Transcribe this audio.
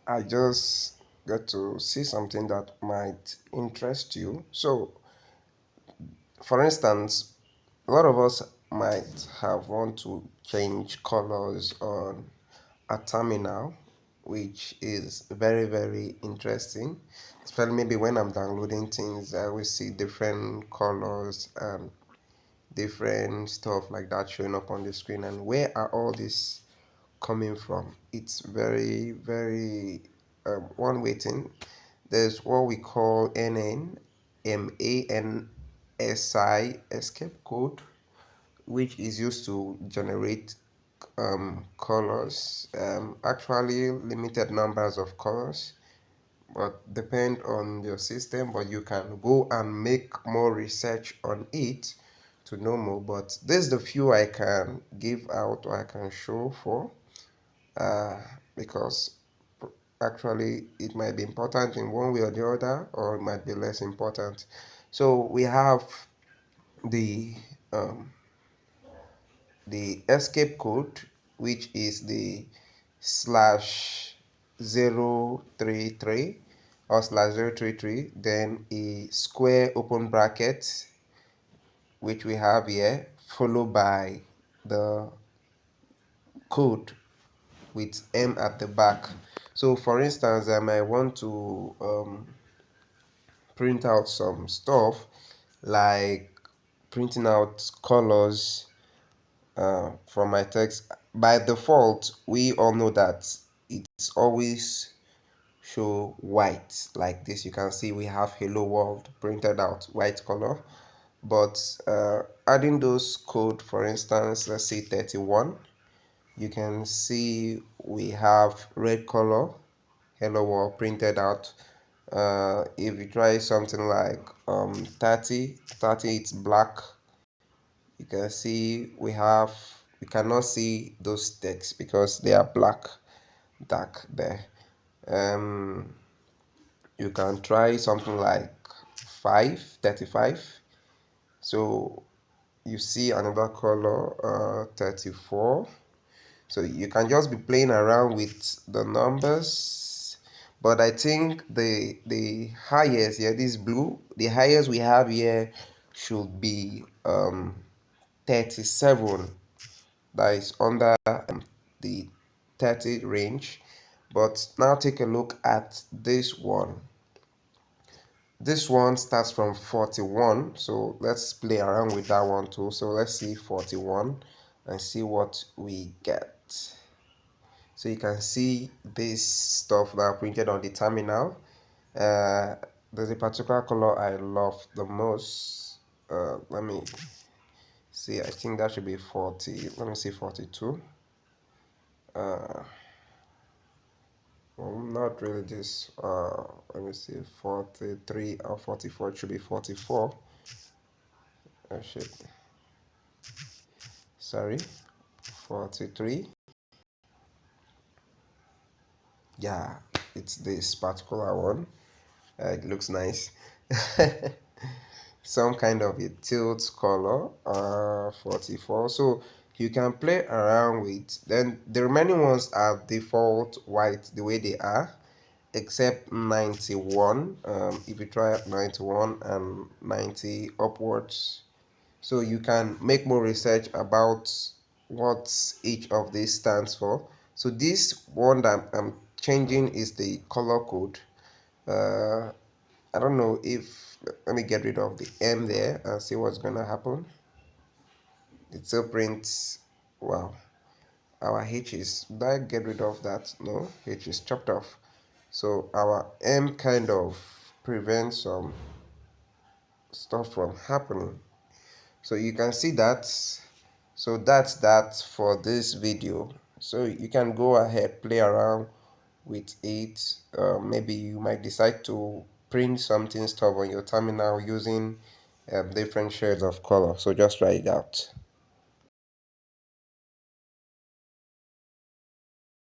I just got to see something that might interest you. So, for instance, a lot of us might have want to change colors on a terminal, which is very interesting. Especially maybe when I'm downloading things, I always see different colors and different stuff like that showing up on the screen. And where are all these coming from? It's very one waiting. There's what we call ANSI escape code, which is used to generate colors, actually limited numbers of colors, but depend on your system. But you can go and make more research on it to know more. But this is the few I can give out or I can show for, because actually it might be important in one way or the other, or it might be less important. So we have the um, the escape code, which is the slash 033 or slash 033, then a square open bracket, which we have here, followed by the code with M at the back. So for instance, I might want to print out some stuff, like printing out colors from my text. By default, we all know that it's always show white like this. You can see we have hello world printed out white color, but adding those code, for instance, let's say 31, you can see we have red color hello world printed out. If you try something like 30, it's black. You can see we cannot see those texts because they are black dark there. um you can try something like 35. So you see another color, 34. So you can just be playing around with the numbers. But I think the highest, yeah, this blue, the highest we have here should be 37. That is under the 30 range. But now take a look at this one. This one starts from 41, so let's play around with that one too. So let's see 41 and see what we get. So you can see this stuff that are printed on the terminal. There's a particular color I love the most. Let me see, I think that should be 40. Let me see, 42. Well, not really this. Let me see, 43 or 44. It should be 44. Oh shit, sorry, 43. Yeah, it's this particular one. It looks nice. Some kind of a tilt color, 44. So you can play around with. Then the remaining ones are default white the way they are, except 91. If you try 91 and 90 upwards, so you can make more research about what each of these stands for. So this one that I'm changing is the color code. I don't know if, let me get rid of the M there and see what's gonna happen. It still prints. Wow, our H is, did I get rid of that? No, H is chopped off. So our M kind of prevents some stuff from happening. So you can see that. So that's that for this video. So you can go ahead, play around with it. Maybe you might decide to print something stuff on your terminal using different shades of color. So just try it out.